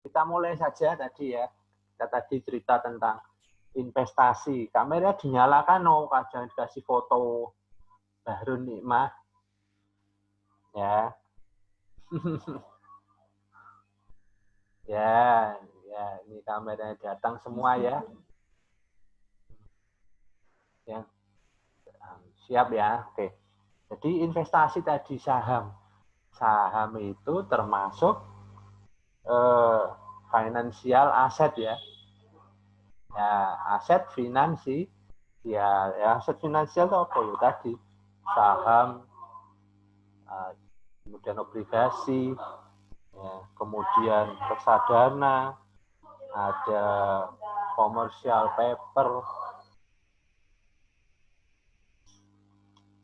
Kita mulai saja tadi ya. Kita tadi cerita tentang investasi. Kamera dinyalakan, oh, jangan dikasih foto baru nikmah. Ya. Ya, ya, ini kameranya datang semua ya. Ya. Siap ya. Oke. Jadi investasi tadi saham. Saham itu termasuk financial aset ya. Ya, aset finansial. Ya, aset finansial itu apa ya tadi? Saham, kemudian obligasi, ya, kemudian reksadana, ada commercial paper.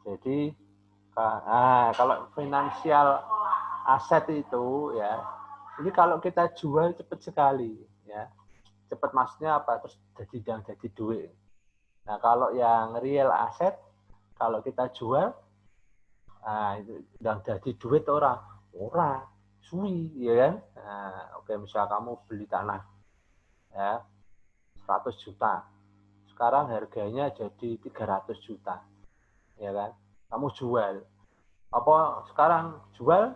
Jadi kalau financial aset itu ya, ini kalau kita jual cepat sekali ya. Cepat maksudnya apa? Terus jadi duit. Nah, kalau yang real aset kalau kita jual itu yang jadi duit orang suwi ya kan. Nah, oke, misal kamu beli tanah ya 100 juta. Sekarang harganya jadi 300 juta. Ya kan? Kamu jual. Apa sekarang jual,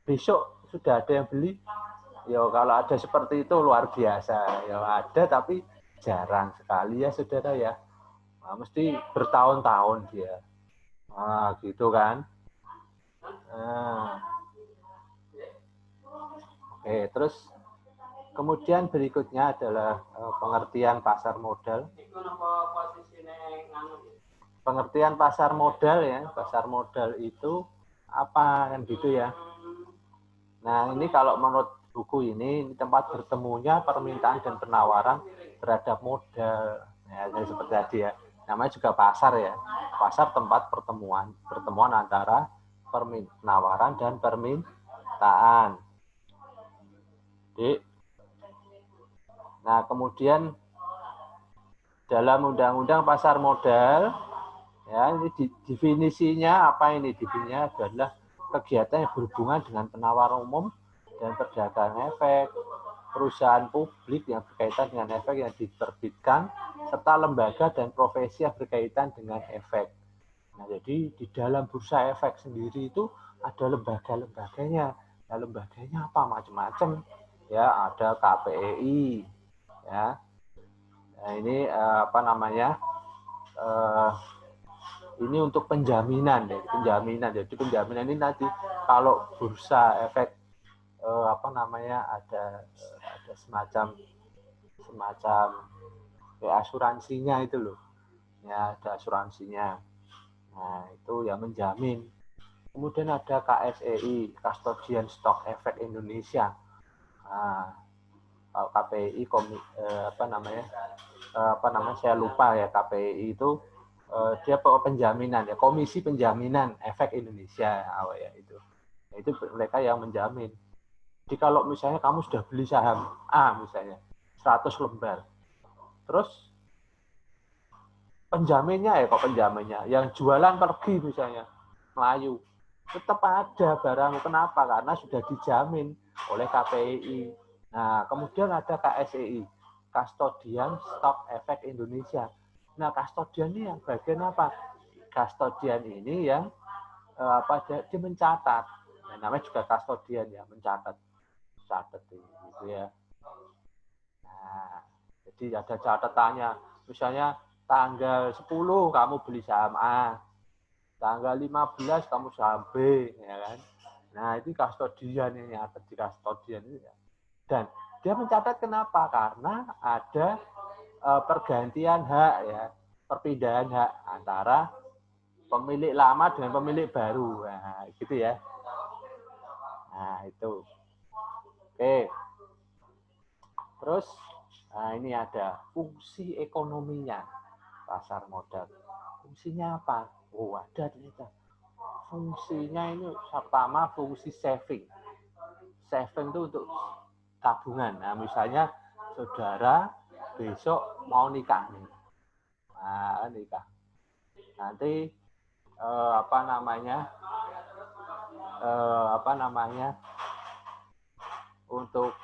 besok sudah ada yang beli? Ya kalau ada seperti itu luar biasa. Ya ada tapi jarang sekali ya saudara ya. Nah, mesti bertahun-tahun dia. Nah, gitu kan. Nah, oke, terus kemudian berikutnya adalah pengertian pasar modal. Pengertian pasar modal ya, pasar modal itu apa kan gitu ya. Nah, ini kalau menurut buku ini tempat bertemunya permintaan dan penawaran terhadap modal. Ya, seperti tadi ya. Namanya juga pasar ya. Pasar tempat pertemuan antara penawaran dan permintaan. Jadi, nah, kemudian dalam undang-undang pasar modal ya, ini definisinya apa ini? Definisinya adalah kegiatan yang berhubungan dengan penawaran umum dan perdagangan efek, perusahaan publik yang berkaitan dengan efek yang diterbitkan, serta lembaga dan profesi yang berkaitan dengan efek. Nah, jadi di dalam bursa efek sendiri itu ada lembaga-lembaganya. Nah, lembaganya apa? Macam-macam. Ya, ada KPEI. Ya. Nah, ini apa namanya? Ini untuk penjaminan ya, penjaminan. Jadi penjaminan ini nanti kalau bursa efek apa namanya ada semacam ya, asuransinya itu loh. Ya, ada asuransinya. Nah, itu yang menjamin. Kemudian ada KSEI, Custodian Stock Effect Indonesia. Nah, KPI apa namanya saya lupa ya. KPI itu dia penjaminan ya, Komisi Penjaminan Efek Indonesia ya itu. Itu mereka yang menjamin. Jadi kalau misalnya kamu sudah beli saham A misalnya 100 lembar, terus penjaminnya ya kok penjaminnya yang jualan pergi misalnya Melayu, tetap ada barang. Kenapa? Karena sudah dijamin oleh KPI. Nah, kemudian ada KSEI, Custodian Stock Effect Indonesia. Nah, custodian ini yang bagian apa? Custodian ini yang dia mencatat. Nah, namanya juga custodian ya, mencatat gitu ya. Nah, jadi ada catatannya. Misalnya tanggal 10 kamu beli saham A, tanggal 15 kamu saham B, ya kan? Nah, itu kustodian ini, ada di kustodian ini. Dan dia mencatat kenapa? Karena ada pergantian hak ya, perpindahan hak antara pemilik lama dengan pemilik baru. Nah, gitu ya. Nah, itu. Oke. Terus, nah ini ada fungsi ekonominya pasar modal. Fungsinya apa? Oh, ada ternyata. Fungsinya ini pertama fungsi saving. Saving itu untuk tabungan. Nah, misalnya saudara besok mau nikah nih. Nah, nikah. Nanti apa namanya untuk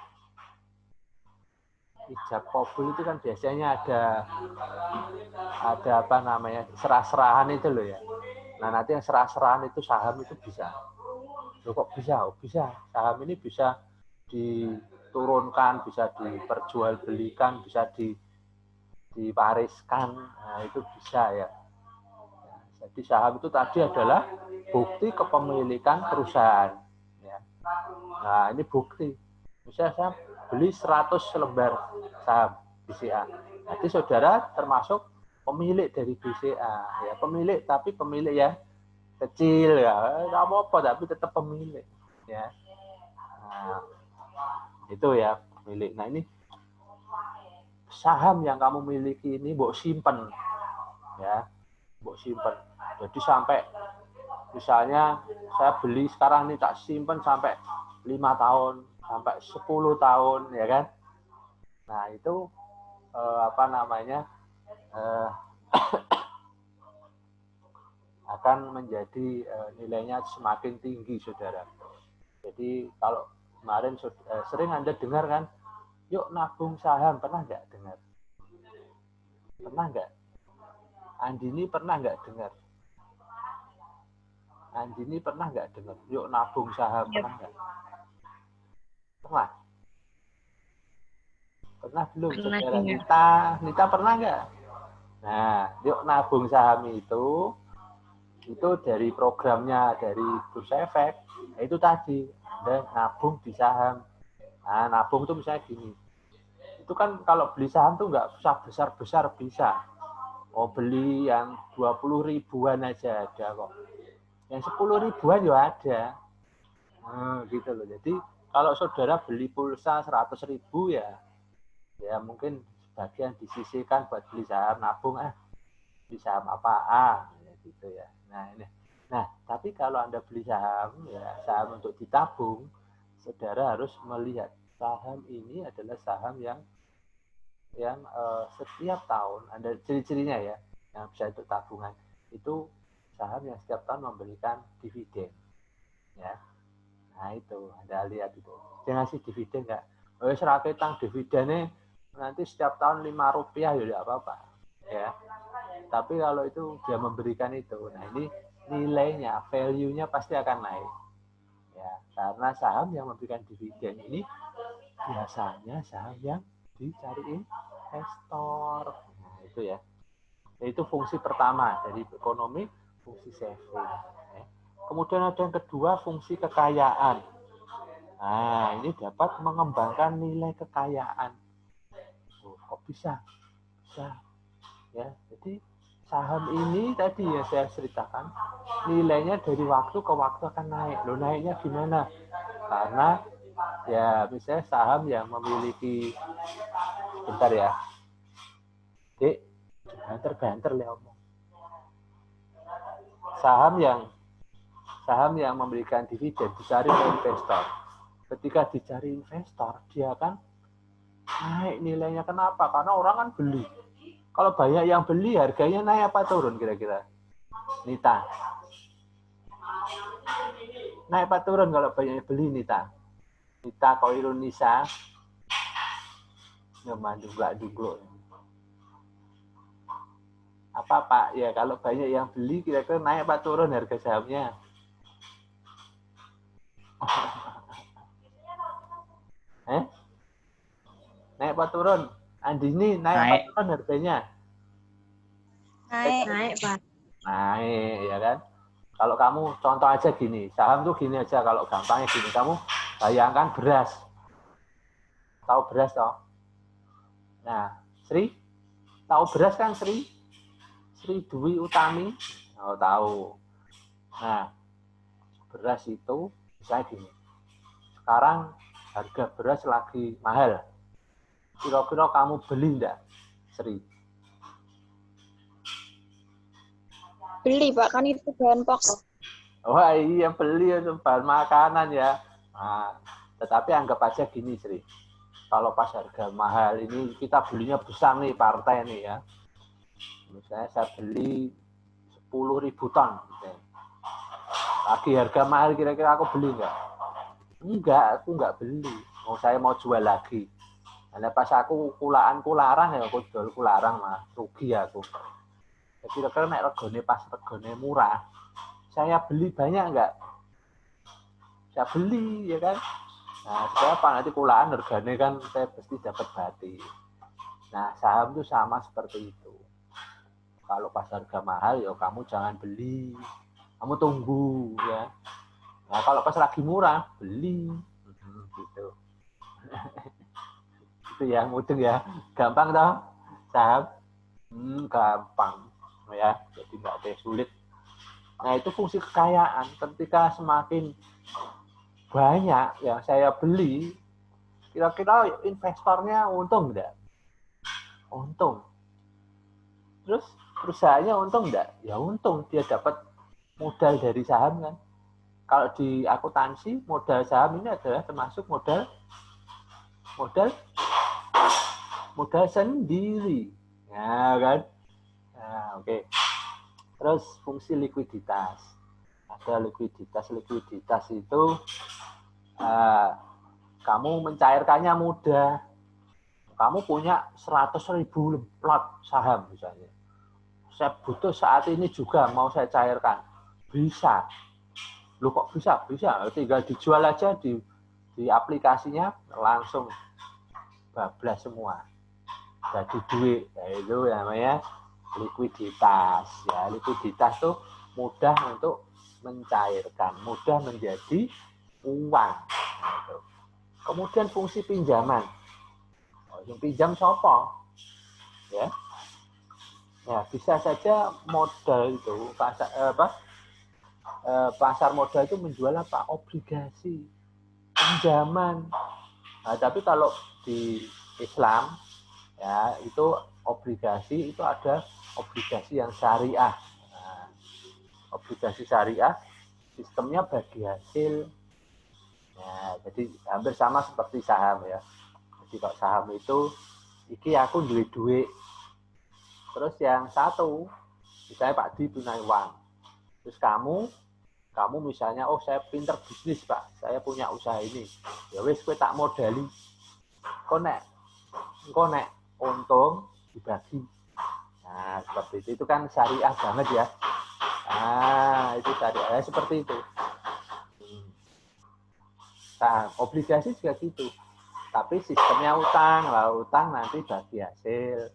ijab kabul itu kan biasanya ada apa namanya serah-serahan itu loh ya. Nah nanti yang serah-serahan itu saham itu bisa. Loh kok bisa? Oh, bisa. Saham ini bisa diturunkan, bisa diperjualbelikan, bisa diwariskan. Nah itu bisa ya. Jadi saham itu tadi adalah bukti kepemilikan perusahaan. Ya. Nah ini bukti. Misalnya saya beli 100 lembar saham BCA. Jadi saudara termasuk pemilik dari BCA. Ya, pemilik, tapi pemilik ya kecil ya. Nggak apa-apa, tapi tetap pemilik. Ya. Nah, itu ya pemilik. Nah ini saham yang kamu miliki ini mbok simpen. Ya, mbok simpen. Jadi sampai misalnya saya beli sekarang nih tak simpen sampai 5 tahun, sampai 10 tahun, ya kan? Nah, itu apa namanya? Akan menjadi nilainya semakin tinggi, Saudara. Jadi kalau kemarin sering Anda dengar kan, yuk nabung saham, pernah nggak dengar? Pernah nggak? Andini pernah nggak dengar? Andini pernah nggak dengar? Yuk nabung saham, pernah nggak? Pernah? Pernah belum, Saudara? Nita pernah nggak? Nah, yuk nabung saham itu dari programnya dari Bursa Efek. Nah, itu tadi, Anda nabung di saham. Nah, nabung itu misalnya gini. Itu kan kalau beli saham tuh nggak usah besar-besar bisa. Mau beli yang 20 ribuan aja ada kok. Yang 10 ribuan juga ada. Nah, gitu loh. Jadi kalau saudara beli pulsa 100 ribu ya mungkin sebagian disisihkan buat beli saham, nabung beli saham apa ya gitu ya. Nah, tapi kalau Anda beli saham ya saham untuk ditabung, saudara harus melihat saham ini adalah saham yang setiap tahun ada ciri-cirinya ya, yang bisa untuk tabungan itu saham yang setiap tahun memberikan dividen ya. Nah itu Anda lihat itu dia ngasih dividen nggak? Oh seraketang dividennya nanti setiap tahun 5 rupiah ya tidak apa-apa ya. Tapi kalau itu dia memberikan itu, nah ini nilainya, value-nya pasti akan naik ya, karena saham yang memberikan dividen ini biasanya saham yang dicari investor. Nah, itu ya. Itu fungsi pertama dari ekonomi, fungsi saving. Kemudian ada yang kedua, fungsi kekayaan. Nah, ini dapat mengembangkan nilai kekayaan. Kok bisa? Bisa. Ya, jadi saham ini tadi ya saya ceritakan, nilainya dari waktu ke waktu akan naik. Loh, naiknya gimana? Karena ya misalnya saham yang memiliki, bentar ya, Dek, banter-banter lah omong. Saham yang memberikan dividen dicari oleh investor. Ketika dicari investor, dia akan naik nilainya. Kenapa? Karena orang kan beli. Kalau banyak yang beli, harganya naik apa turun kira-kira? Nita. Naik apa turun kalau banyak yang beli, Nita? Nita Koirun Nisa. Ngemandu-gladuk. Apa Pak? Ya kalau banyak yang beli, kira-kira naik apa turun harga sahamnya? Naik apa turun? Andini, naik apa turun harganya? Naik Pak. Naik, ya kan? Kalau kamu contoh aja gini, saham tuh gini aja, kalau gampangnya gini, kamu bayangkan beras. Tahu beras toh? Nah, Sri, tahu beras kan Sri? Sri Dwi Utami? Oh, tahu. Nah, beras itu misalnya gini. Sekarang harga beras lagi mahal. Kira-kira kamu beli enggak, Sri? Beli Pak, kan itu bahan pokok. Wah iya beli itu bahan makanan ya. Nah, tetapi anggap aja gini Sri. Kalau pas harga mahal ini kita belinya besar nih partai nih ya. Misalnya saya beli 10.000 ton. Misalnya. Lagi harga mahal kira-kira aku beli enggak? Enggak, aku enggak beli. Saya mau jual lagi. Nah, pas aku kulaan-kularang ya, aku jual kularang mah rugi aku. Jadi kira-kira nek regane pas regane murah, saya beli banyak enggak? Saya beli ya kan. Nah, siapa nanti kulaan harganya kan saya pasti dapat batik. Nah, saham itu sama seperti itu. Kalau pas harga mahal ya kamu jangan beli. Kamu tunggu ya. Nah, kalau pas lagi murah, beli. Gitu. Itu ya, mudeng ya. Gampang toh? Saham? Gampang. Ya, jadi nggak ada sulit. Nah, itu fungsi kekayaan. Ketika semakin banyak yang saya beli, kira-kira investornya untung enggak? Untung. Terus perusahaannya untung enggak? Ya untung, dia dapat modal dari saham kan. Kalau di akuntansi, modal saham ini adalah termasuk modal sendiri. Ya kan? Nah, oke. Terus fungsi likuiditas. Ada likuiditas itu kamu mencairkannya mudah. Kamu punya 100.000 lot saham misalnya. Saya butuh saat ini juga mau saya cairkan. Bisa. Loh kok bisa? Bisa. Tinggal dijual aja di aplikasinya langsung bablas semua. Jadi duit. Ya, itu namanya likuiditas. Ya, likuiditas tuh mudah untuk mencairkan, mudah menjadi uang. Nah, itu. Kemudian fungsi pinjaman. Yang pinjam siapa? Ya. Ya, bisa saja modal itu pasar modal itu menjual apa? Obligasi, pinjaman. Nah, tapi kalau di Islam ya itu obligasi itu ada obligasi yang syariah. Nah, obligasi syariah sistemnya bagi hasil. Ya, jadi hampir sama seperti saham ya. Jadi kalau saham itu iki aku duit. Terus yang satu, misalnya Pak Di punya uang. Terus kamu misalnya, oh saya pinter bisnis Pak, saya punya usaha ini. Ya wis kowe tak modali. Engko nek untung dibagi. Nah, seperti itu kan syariah banget ya. Nah, itu syariah seperti itu. Nah, obligasi juga gitu. Tapi sistemnya utang, lah utang nanti bagi hasil.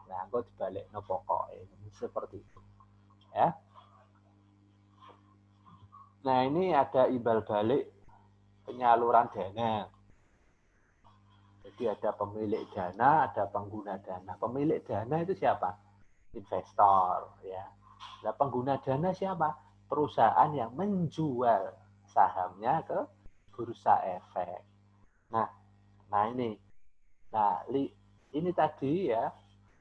Nah, engko dibalik no pokoknya. Seperti itu. Ya. Nah, ini ada imbal balik penyaluran dana. Jadi ada pemilik dana, ada pengguna dana. Pemilik dana itu siapa? Investor, ya. Nah, pengguna dana siapa? Perusahaan yang menjual sahamnya ke bursa efek. Nah ini. Nah, ini tadi ya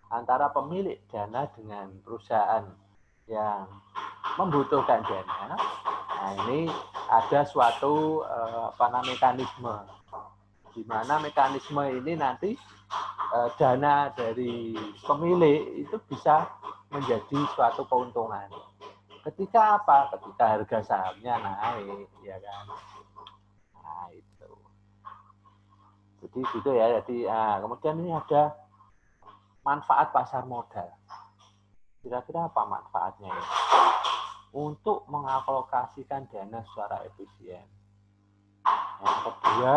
antara pemilik dana dengan perusahaan yang membutuhkan dana. Nah, ini ada suatu mekanisme di mana mekanisme ini nanti dana dari pemilik itu bisa menjadi suatu keuntungan. Ketika apa? Ketika harga sahamnya naik, ya kan? Nah, itu. Jadi gitu ya. Jadi kemudian ini ada manfaat pasar modal. Kira-kira apa manfaatnya ya? Untuk mengalokasikan dana secara efisien. Yang kedua,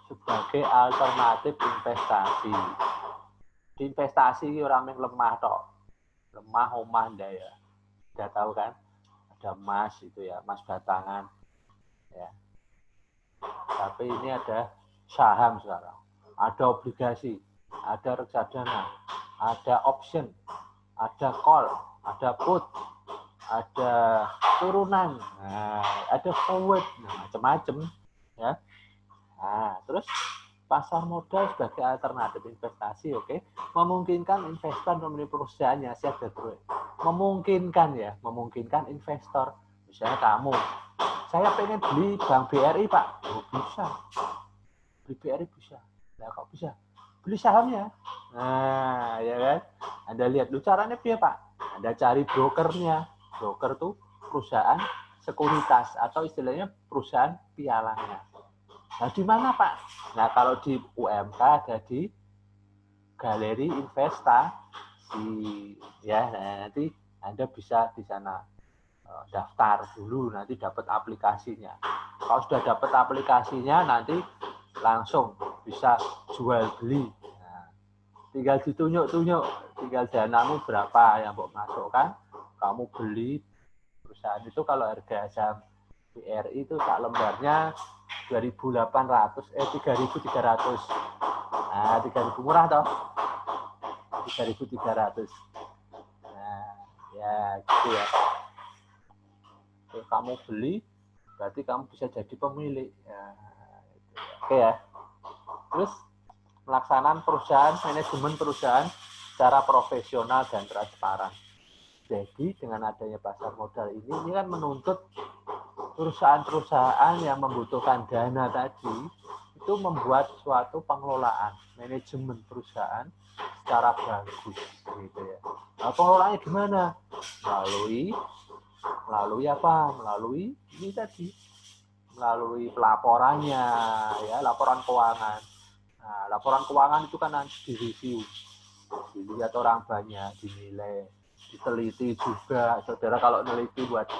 sebagai alternatif investasi. Di investasi orang yang lemah tok. Lemah omah ya. Sudah tahu kan? Ada emas itu ya, emas batangan. Ya. Tapi ini ada saham sekarang. Ada obligasi, ada reksadana, ada option, ada call, ada put, ada turunan, ada forward, macam-macam ya. Nah, terus pasar modal sebagai alternatif investasi, oke, memungkinkan investor memilih perusahaan yang siap bergerak. Memungkinkan investor, misalnya kamu, saya pengen beli Bank BRI Pak, bisa, beli BRI bisa, nah kok bisa, beli sahamnya, nah ya kan, Anda lihat lu caranya dia Pak, Anda cari brokernya, broker tuh perusahaan sekuritas atau istilahnya perusahaan pialanya. Nah, di mana Pak? Nah, kalau di UMK ada di Galeri Investasi, ya. Nah, nanti Anda bisa di sana daftar dulu, nanti dapat aplikasinya. Kalau sudah dapat aplikasinya, nanti langsung bisa jual beli. Nah, tinggal ditunjuk-tunjuk, tinggal danamu berapa yang mau masukkan, kamu beli perusahaan itu. Kalau harga saham BRI itu tak lembarnya 3.300. Nah, 3.000 murah toh. 3.300. Nah, ya gitu ya. Kalau kamu beli, berarti kamu bisa jadi pemilik. Ya, gitu. Oke ya. Terus pelaksanaan perusahaan, manajemen perusahaan secara profesional dan transparan. Jadi dengan adanya pasar modal ini kan menuntut perusahaan-perusahaan yang membutuhkan dana tadi itu membuat suatu pengelolaan manajemen perusahaan secara bagus gitu ya. Nah, pengelolaannya gimana? Melalui apa? Melalui ini tadi, melalui pelaporannya ya, laporan keuangan. Nah, laporan keuangan itu kan nanti direview, dilihat orang banyak, dinilai, diteliti juga. Saudara kalau neliti buat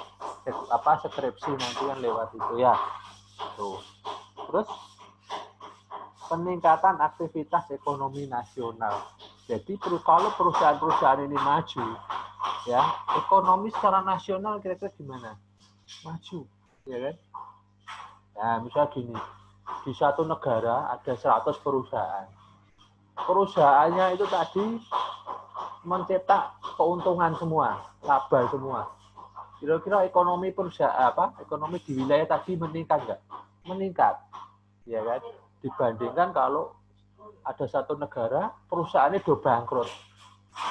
skripsi nanti kan lewat itu ya. Tuh. Terus peningkatan aktivitas ekonomi nasional. Jadi kalau perusahaan-perusahaan ini maju, ya ekonomi secara nasional kira-kira gimana? Maju, ya kan? Nah, misalnya gini, di satu negara ada 100 perusahaan. Perusahaannya itu tadi mencetak keuntungan semua, laba semua. Kira-kira ekonomi perusahaan ekonomi di wilayah tadi meningkat nggak? Meningkat, ya kan? Dibandingkan kalau ada satu negara perusahaannya udah bangkrut.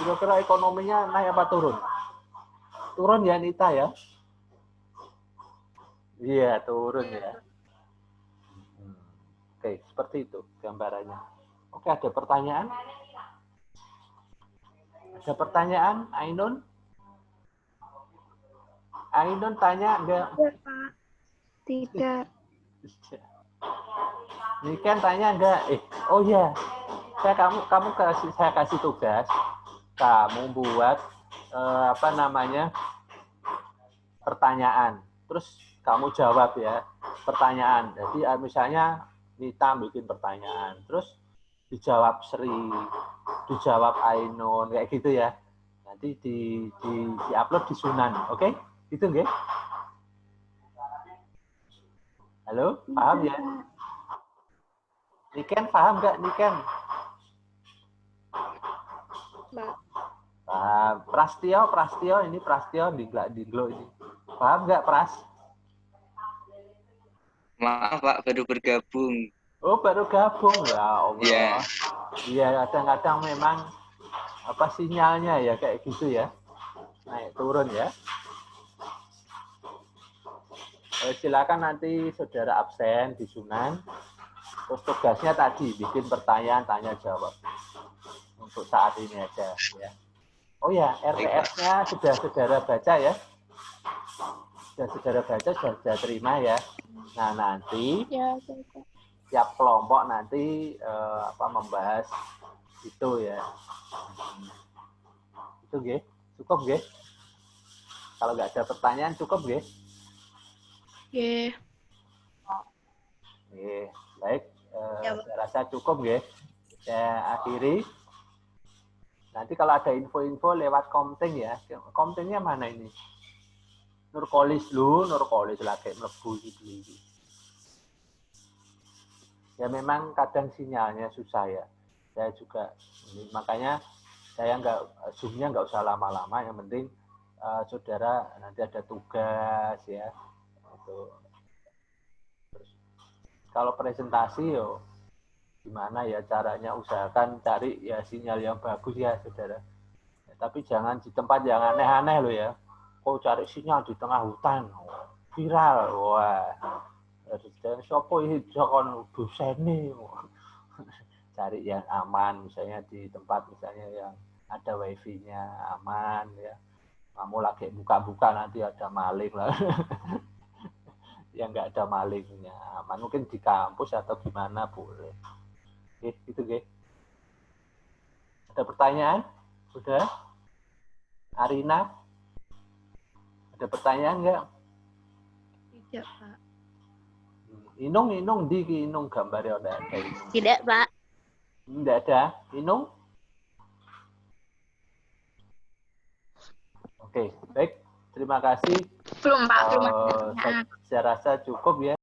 Kira-kira ekonominya naik apa turun? Turun ya Nita ya? Iya, turun ya. Oke, seperti itu gambarannya. Oke, ada pertanyaan? Ada pertanyaan, Ainun? Ainun tanya enggak? Tidak, Pak. Tidak. Niken tanya enggak? Oh ya, saya kasih tugas. Kamu buat pertanyaan. Terus kamu jawab ya pertanyaan. Jadi misalnya Nita bikin pertanyaan, terus dijawab Sri, dijawab Ainun, kayak gitu ya. Nanti di-upload di Sunan, oke? Itu nggih? Halo, paham ya? Niken paham nggak, Niken? Mbak. Paham. Prastio ini Prastio Diglo ini. Paham nggak, Pras? Maaf Pak, baru bergabung. Oh, baru gabung ya Allah. Iya. Iya, kadang-kadang memang sinyalnya ya kayak gitu ya. Naik turun ya. Silakan nanti saudara absen di Sunan. Terus tugasnya tadi bikin pertanyaan tanya jawab. Untuk saat ini aja ya. Oh ya, RTS-nya sudah saudara baca ya. Sudah saudara baca, sudah terima ya. Nah, nanti Ya, tiap kelompok nanti membahas itu ya. Itu nggih. Cukup nggih? Kalau nggak ada pertanyaan cukup nggih? Oke. Nggih, baik. Saya rasa cukup nggih. Saya akhiri. Nanti kalau ada info-info lewat Komting ya. Komtingnya mana ini? Nurkolis lagi mlebu iki. Ya memang kadang sinyalnya susah ya. Saya juga makanya saya Zoom-nya nggak usah lama-lama, yang penting saudara nanti ada tugas ya. Itu. Terus, kalau presentasi gimana ya caranya, usahakan cari ya sinyal yang bagus ya saudara. Ya, tapi jangan di tempat yang aneh-aneh loh ya. Kau cari sinyal di tengah hutan, viral, wah. Dan siapa ini jangan doseni. Cari yang aman, misalnya di tempat misalnya yang ada wifi-nya aman ya. Kamu lagi buka-buka nanti ada maling lah. yang nggak ada malingnya. Mungkin di kampus atau gimana boleh. Oke, gitu Ge. Ada pertanyaan? Sudah? Arina? Ada pertanyaan nggak? Tidak, Pak. Inung di Inung gambarnya udah ada Inung. Tidak, Pak. Tidak ada. Inung? Oke, baik. Terima kasih. Belum, Pak. Belum ada pertanyaan. Saya rasa cukup ya.